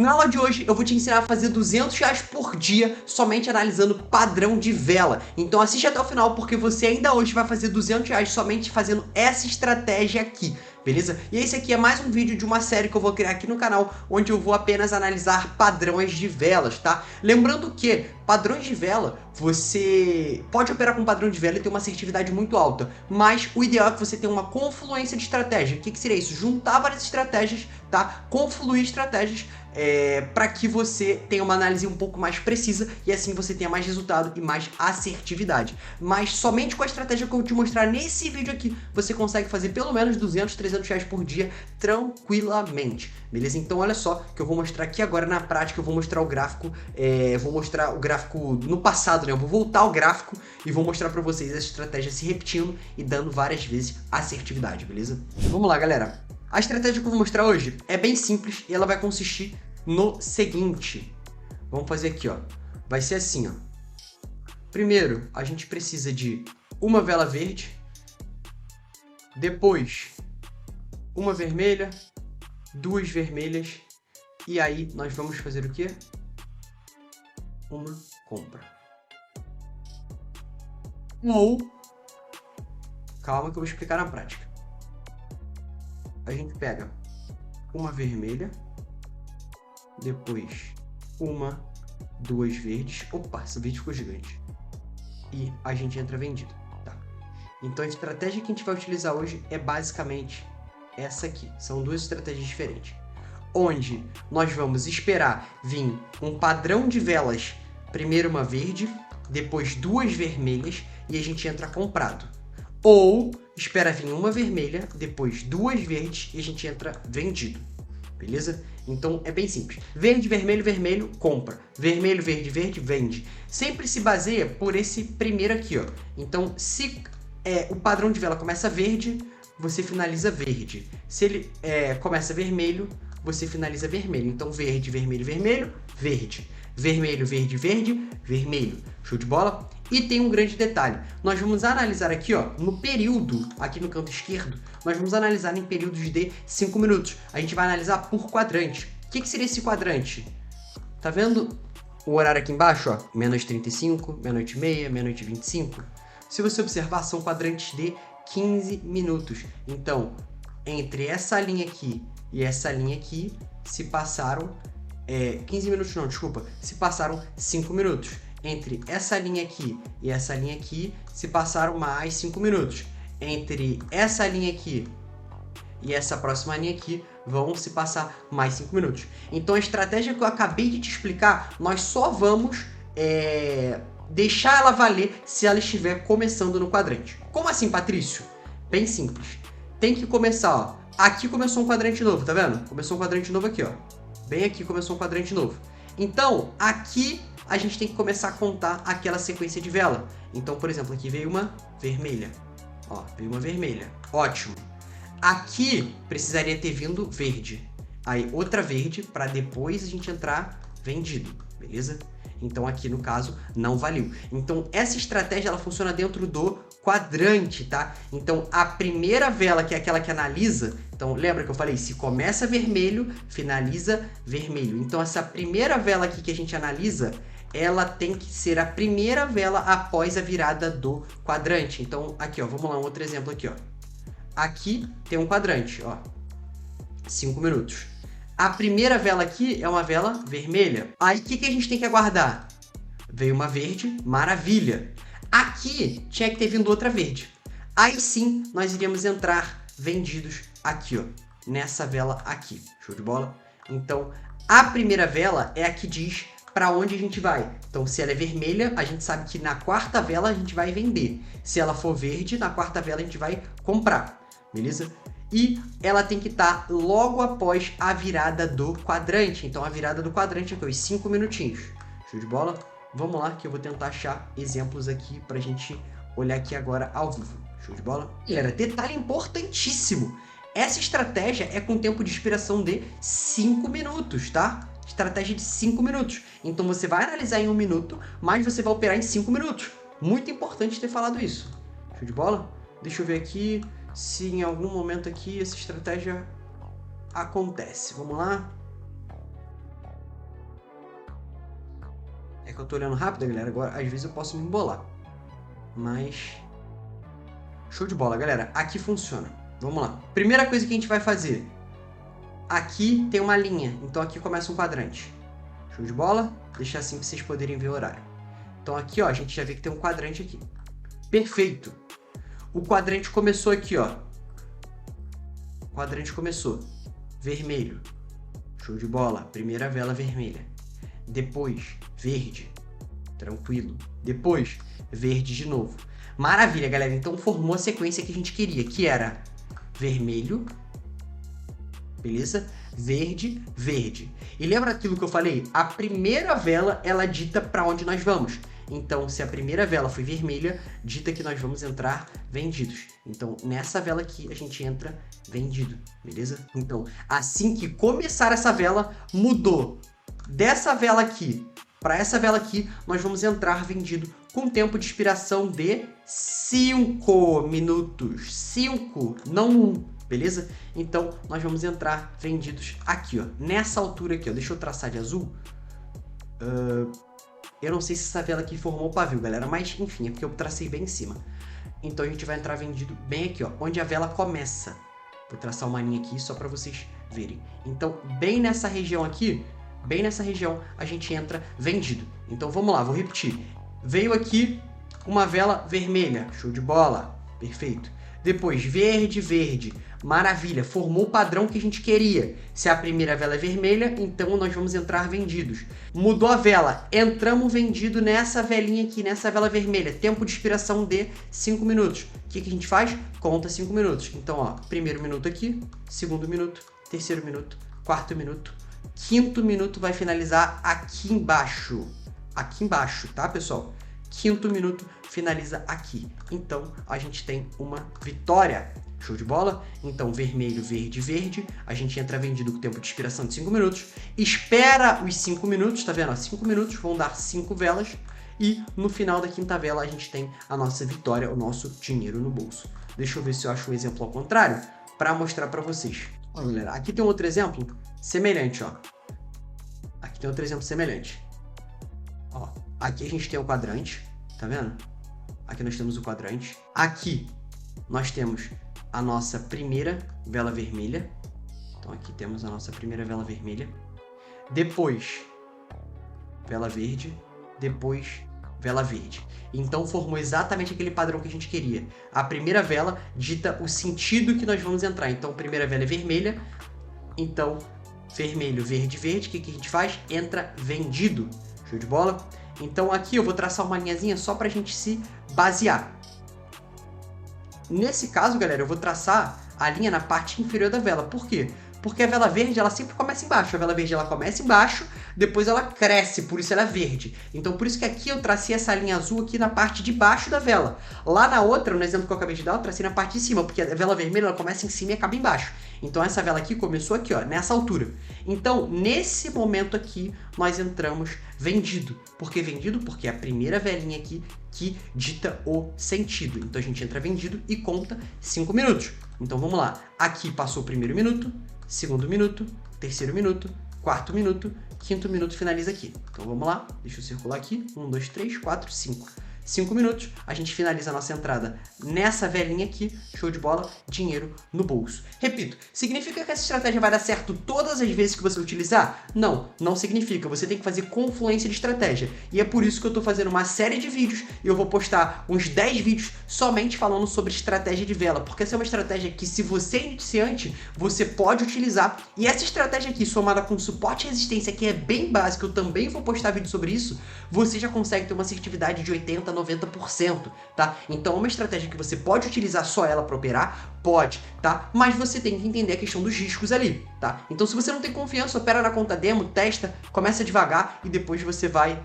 Na aula de hoje eu vou te ensinar a fazer R$ 200 por dia somente analisando padrão de vela. Então assiste até o final porque você ainda hoje vai fazer R$ 200 somente fazendo essa estratégia aqui, beleza? E esse aqui é mais um vídeo de uma série que eu vou criar aqui no canal, onde eu vou apenas analisar padrões de velas, tá? Lembrando que padrões de vela, você pode operar com padrão de vela e ter uma assertividade muito alta, mas o ideal é que você tenha uma confluência de estratégia. O que seria isso? Juntar várias estratégias, tá? Confluir estratégias para que você tenha uma análise um pouco mais precisa e assim você tenha mais resultado e mais assertividade. Mas somente com a estratégia que eu vou te mostrar nesse vídeo aqui, você consegue fazer pelo menos R$ 300 por dia tranquilamente, beleza? Então olha só que eu vou mostrar aqui agora na prática, eu vou mostrar o gráfico, vou mostrar o gráfico no passado, né? Eu vou voltar ao gráfico e vou mostrar para vocês essa estratégia se repetindo e dando várias vezes assertividade, beleza? Vamos lá, galera. A estratégia que eu vou mostrar hoje é bem simples e ela vai consistir no seguinte. Vamos fazer aqui, ó. Vai ser assim, ó. Primeiro, a gente precisa de uma vela verde, depois uma vermelha, duas vermelhas e aí nós vamos fazer o quê? Uma compra. Ou, calma que eu vou explicar na prática. A gente pega uma vermelha, depois uma, duas verdes. Opa, essa verde ficou gigante. E a gente entra vendido, tá? Então a estratégia que a gente vai utilizar hoje é basicamente essa aqui. São duas estratégias diferentes. Onde nós vamos esperar vir um padrão de velas, primeiro uma verde, depois duas vermelhas e a gente entra comprado. Ou espera vir uma vermelha, depois duas verdes e a gente entra vendido, beleza? Então é bem simples. Verde, vermelho, vermelho, compra. Vermelho, verde, verde, vende. Sempre se baseia por esse primeiro aqui, ó. Então se o padrão de vela começa verde, você finaliza verde. Se ele começa vermelho, você finaliza vermelho. Então verde, vermelho, vermelho, verde. Vermelho, verde, verde, vermelho. Show de bola? E tem um grande detalhe. Nós vamos analisar aqui, ó, no período, aqui no canto esquerdo, nós vamos analisar em períodos de 5 minutos. A gente vai analisar por quadrante. O que seria esse quadrante? Tá vendo o horário aqui embaixo, ó? Meia-noite 35, meia-noite e meia, meia-noite 25. Se você observar, são quadrantes de 15 minutos. Então, entre essa linha aqui e essa linha aqui, se passaram 15 minutos não, desculpa, se passaram 5 minutos. Entre essa linha aqui e essa linha aqui, se passaram mais 5 minutos. Entre essa linha aqui e essa próxima linha aqui, vão se passar mais 5 minutos. Então a estratégia que eu acabei de te explicar, nós só vamos deixar ela valer se ela estiver começando no quadrante. Como assim, Patrício? Bem simples. Tem que começar, ó. Aqui começou um quadrante novo, tá vendo? Começou um quadrante novo aqui, ó. Bem aqui começou um quadrante novo. Então, aqui a gente tem que começar a contar aquela sequência de vela. Então, por exemplo, aqui veio uma vermelha. Ó, veio uma vermelha. Ótimo. Aqui precisaria ter vindo verde. Aí outra verde para depois a gente entrar vendido, beleza? Então aqui no caso não valeu. Então essa estratégia ela funciona dentro do quadrante, tá? Então a primeira vela, que é aquela que analisa, então lembra que eu falei, se começa vermelho, finaliza vermelho. Então essa primeira vela aqui que a gente analisa, ela tem que ser a primeira vela após a virada do quadrante. Então aqui, ó, vamos lá, um outro exemplo aqui, ó. Aqui tem um quadrante, ó, 5 minutos. A primeira vela aqui é uma vela vermelha. Aí o que a gente tem que aguardar? Veio uma verde, maravilha. Aqui tinha que ter vindo outra verde. Aí sim nós iríamos entrar vendidos aqui, ó, nessa vela aqui. Show de bola? Então a primeira vela é a que diz para onde a gente vai. Então se ela é vermelha, a gente sabe que na quarta vela a gente vai vender. Se ela for verde, na quarta vela a gente vai comprar. Beleza? E ela tem que estar logo após a virada do quadrante. Então a virada do quadrante é aqui, os 5 minutinhos. Show de bola? Vamos lá que eu vou tentar achar exemplos aqui pra gente olhar aqui agora ao vivo. Show de bola? Galera, detalhe importantíssimo. Essa estratégia é com tempo de expiração de 5 minutos, tá? Estratégia de 5 minutos. Então você vai analisar em 1 minuto, mas você vai operar em 5 minutos. Muito importante ter falado isso. Show de bola? Deixa eu ver aqui se em algum momento aqui essa estratégia acontece. Vamos lá. É que eu tô olhando rápido, galera, agora às vezes eu posso me embolar. Mas... show de bola, galera. Aqui funciona. Vamos lá. Primeira coisa que a gente vai fazer. Aqui tem uma linha, então aqui começa um quadrante. Show de bola? Deixar assim para vocês poderem ver o horário. Então aqui, ó, a gente já vê que tem um quadrante aqui. Perfeito. O quadrante começou aqui, ó. O quadrante começou. Vermelho. Show de bola. Primeira vela vermelha. Depois, verde. Tranquilo. Depois, verde de novo. Maravilha, galera. Então formou a sequência que a gente queria, que era vermelho, beleza? Verde, verde. E lembra aquilo que eu falei? A primeira vela, ela dita para onde nós vamos. Então, se a primeira vela foi vermelha, dita que nós vamos entrar vendidos. Então, nessa vela aqui, a gente entra vendido, beleza? Então, assim que começar essa vela, mudou dessa vela aqui para essa vela aqui, nós vamos entrar vendido com tempo de expiração de 5 minutos. 5, não 1, beleza? Então, nós vamos entrar vendidos aqui, ó. Nessa altura aqui, ó. Deixa eu traçar de azul. Eu não sei se essa vela aqui formou o pavio, galera, mas enfim, é porque eu tracei bem em cima. Então, a gente vai entrar vendido bem aqui, ó, onde a vela começa. Vou traçar uma linha aqui só para vocês verem. Então, bem nessa região aqui... bem nessa região a gente entra vendido. Então vamos lá, vou repetir. Veio aqui uma vela vermelha, show de bola, perfeito. Depois verde, verde, maravilha, formou o padrão que a gente queria. Se a primeira vela é vermelha, então nós vamos entrar vendidos. Mudou a vela, entramos vendido nessa velinha aqui, nessa vela vermelha. Tempo de expiração de 5 minutos. O que a gente faz? Conta 5 minutos. Então, ó, primeiro minuto aqui, segundo minuto, terceiro minuto, quarto minuto, quinto minuto vai finalizar aqui embaixo. Aqui embaixo, tá, pessoal? Quinto minuto finaliza aqui. Então, a gente tem uma vitória. Show de bola? Então, vermelho, verde, verde. A gente entra vendido com tempo de expiração de 5 minutos. Espera os 5 minutos, tá vendo? 5 minutos, vão dar 5 velas. E no final da quinta vela, a gente tem a nossa vitória, o nosso dinheiro no bolso. Deixa eu ver se eu acho um exemplo ao contrário, para mostrar para vocês. Ó, galera, aqui tem um outro exemplo semelhante, ó. Aqui tem outro exemplo semelhante. Ó, aqui a gente tem o quadrante, tá vendo? Aqui nós temos o quadrante. Aqui nós temos a nossa primeira vela vermelha. Então aqui temos a nossa primeira vela vermelha. Depois, vela verde. Depois, vela verde. Então formou exatamente aquele padrão que a gente queria. A primeira vela dita o sentido que nós vamos entrar. Então, a primeira vela é vermelha. Então, vermelho, verde, verde. O que a gente faz? Entra vendido. Show de bola? Então, aqui eu vou traçar uma linhazinha só para a gente se basear. Nesse caso, galera, eu vou traçar a linha na parte inferior da vela. Por quê? Porque a vela verde, ela sempre começa embaixo. A vela verde, ela começa embaixo, depois ela cresce, por isso ela é verde. Então, por isso que aqui eu tracei essa linha azul aqui na parte de baixo da vela. Lá na outra, no exemplo que eu acabei de dar, eu tracei na parte de cima, porque a vela vermelha, ela começa em cima e acaba embaixo. Então, essa vela aqui começou aqui, ó, nessa altura. Então, nesse momento aqui, nós entramos vendido. Por que vendido? Porque é a primeira velinha aqui que dita o sentido. Então, a gente entra vendido e conta 5 minutos. Então, vamos lá. Aqui passou o primeiro minuto, segundo minuto, terceiro minuto, quarto minuto, quinto minuto, finaliza aqui. Então vamos lá, deixa eu circular aqui. 1, 2, 3, 4, 5. 5 minutos, a gente finaliza a nossa entrada nessa velinha aqui, show de bola, dinheiro no bolso. Repito, significa que essa estratégia vai dar certo todas as vezes que você utilizar? Não, não significa. Você tem que fazer confluência de estratégia. E é por isso que eu estou fazendo uma série de vídeos e eu vou postar uns 10 vídeos somente falando sobre estratégia de vela, porque essa é uma estratégia que, se você é iniciante, você pode utilizar. E essa estratégia aqui, somada com suporte e resistência, que é bem básica, eu também vou postar vídeo sobre isso, você já consegue ter uma assertividade de 80%, 90%, tá? Então é uma estratégia que você pode utilizar só ela para operar? Pode, tá? Mas você tem que entender a questão dos riscos ali, tá? Então, se você não tem confiança, opera na conta demo, testa, começa devagar e depois você vai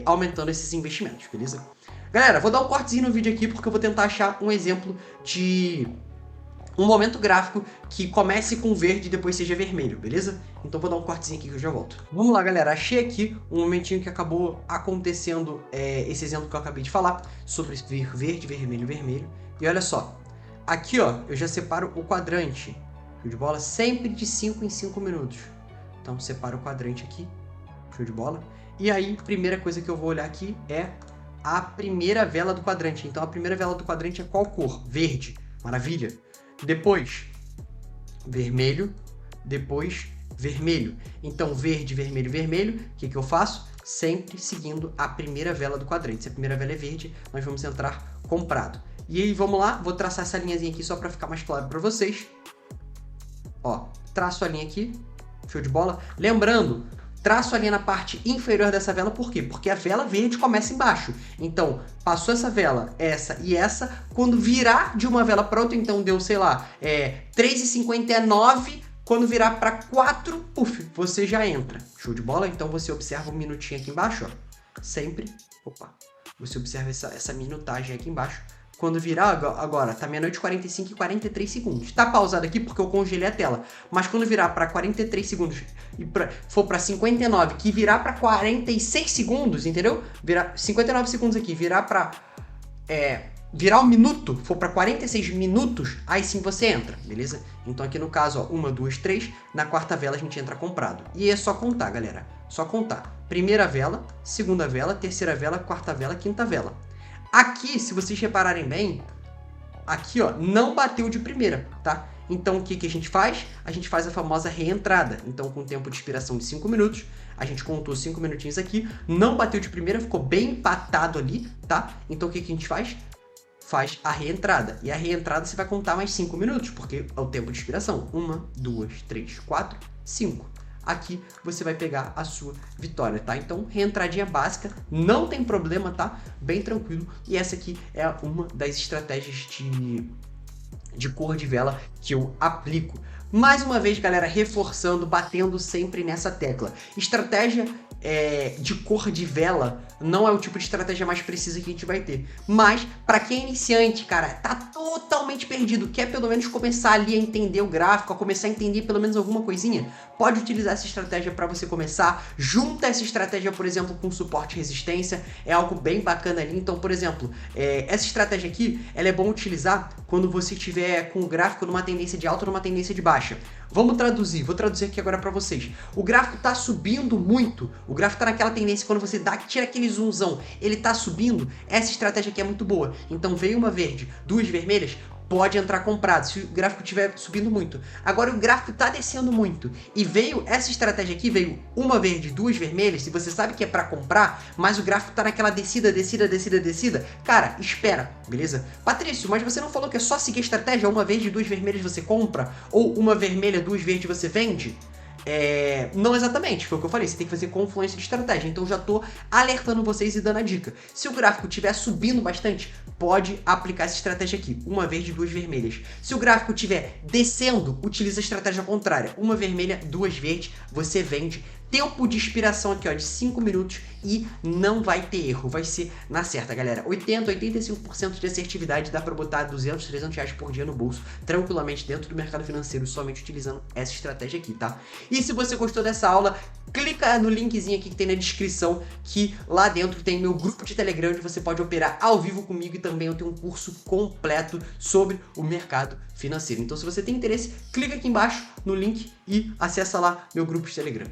aumentando esses investimentos, beleza? Galera, vou dar um cortezinho no vídeo aqui porque eu vou tentar achar um exemplo de um momento gráfico que comece com verde e depois seja vermelho, beleza? Então vou dar um cortezinho aqui que eu já volto. Vamos lá, galera. Achei aqui um momentinho que acabou acontecendo esse exemplo que eu acabei de falar sobre verde, vermelho, vermelho. E olha só, aqui ó, eu já separo o quadrante de bola sempre de 5 em 5 minutos. Então separo o quadrante aqui Show de bola. E aí, primeira coisa que eu vou olhar aqui é a primeira vela do quadrante. Então, a primeira vela do quadrante é qual cor? Verde. Maravilha. Depois, vermelho. Depois, vermelho. Então, verde, vermelho, vermelho. O que eu faço? Sempre seguindo a primeira vela do quadrante. Se a primeira vela é verde, nós vamos entrar comprado. E aí, vamos lá. Vou traçar essa linhazinha aqui só para ficar mais claro para vocês. Ó, traço a linha aqui. Show de bola. Lembrando, traço a linha na parte inferior dessa vela, por quê? Porque a vela verde começa embaixo. Então, passou essa vela, essa e essa, quando virar de uma vela para outra, então deu, sei lá, 3,59, quando virar para 4, puf, você já entra. Show de bola? Então você observa um minutinho aqui embaixo, ó. Sempre, você observa essa minutagem aqui embaixo. Quando virar, agora, tá meia-noite 45 e 43 segundos. Tá pausado aqui porque eu congelei a tela. Mas quando virar para 43 segundos e for para 59, que virar para 46 segundos, entendeu? Virar 59 segundos aqui, virar para... virar um minuto, for para 46 minutos, aí sim você entra, beleza? Então aqui no caso, ó, 1, 2, 3, na quarta vela a gente entra comprado. E é só contar, galera. Só contar. Primeira vela, segunda vela, terceira vela, quarta vela, quinta vela. Aqui, se vocês repararem bem, aqui, ó, não bateu de primeira, tá? Então, o que a gente faz? A gente faz a famosa reentrada. Então, com tempo de expiração de 5 minutos, a gente contou 5 minutinhos aqui, não bateu de primeira, ficou bem empatado ali, tá? Então, o que a gente faz? Faz a reentrada. E a reentrada você vai contar mais 5 minutos, porque é o tempo de expiração. 1, 2, 3, 4, 5. Aqui você vai pegar a sua vitória, tá? Então, reentradinha básica, não tem problema, tá? Bem tranquilo. E essa aqui é uma das estratégias de cor de vela que eu aplico. Mais uma vez, galera, reforçando, batendo sempre nessa tecla. Estratégia de cor de vela não é o tipo de estratégia mais precisa que a gente vai ter. Mas, para quem é iniciante, cara, tá totalmente perdido, quer pelo menos começar ali a entender o gráfico, a começar a entender pelo menos alguma coisinha, pode utilizar essa estratégia para você começar. Junta essa estratégia, por exemplo, com suporte e resistência, é algo bem bacana ali. Então, por exemplo, essa estratégia aqui, ela é bom utilizar quando você estiver com o gráfico numa tendência de alta ou numa tendência de baixa. Vamos traduzir, vou traduzir aqui agora para vocês. O gráfico tá subindo muito, o gráfico tá naquela tendência, quando você tira aquele zoomzão, ele tá subindo, essa estratégia aqui é muito boa. Então veio uma verde, duas vermelhas, pode entrar comprado, se o gráfico estiver subindo muito. Agora o gráfico está descendo muito e veio essa estratégia aqui, veio uma verde, duas vermelhas, se você sabe que é para comprar, mas o gráfico está naquela descida, cara, espera, beleza? Patrício, mas você não falou que é só seguir a estratégia, uma verde, duas vermelhas você compra, ou uma vermelha, duas verdes você vende? Não exatamente, foi o que eu falei, você tem que fazer confluência de estratégia, então já tô alertando vocês e dando a dica. Se o gráfico estiver subindo bastante, pode aplicar essa estratégia aqui, uma verde, duas vermelhas. Se o gráfico estiver descendo, utiliza a estratégia contrária, uma vermelha, duas verdes, você vende. Tempo de expiração aqui, ó, de 5 minutos e não vai ter erro, vai ser na certa, galera. 85% de assertividade, dá pra botar 200, 300 reais por dia no bolso, tranquilamente dentro do mercado financeiro, somente utilizando essa estratégia aqui, tá? E se você gostou dessa aula, clica no linkzinho aqui que tem na descrição, que lá dentro tem meu grupo de Telegram, onde você pode operar ao vivo comigo e também eu tenho um curso completo sobre o mercado financeiro. Então, se você tem interesse, clica aqui embaixo no link e acessa lá meu grupo de Telegram.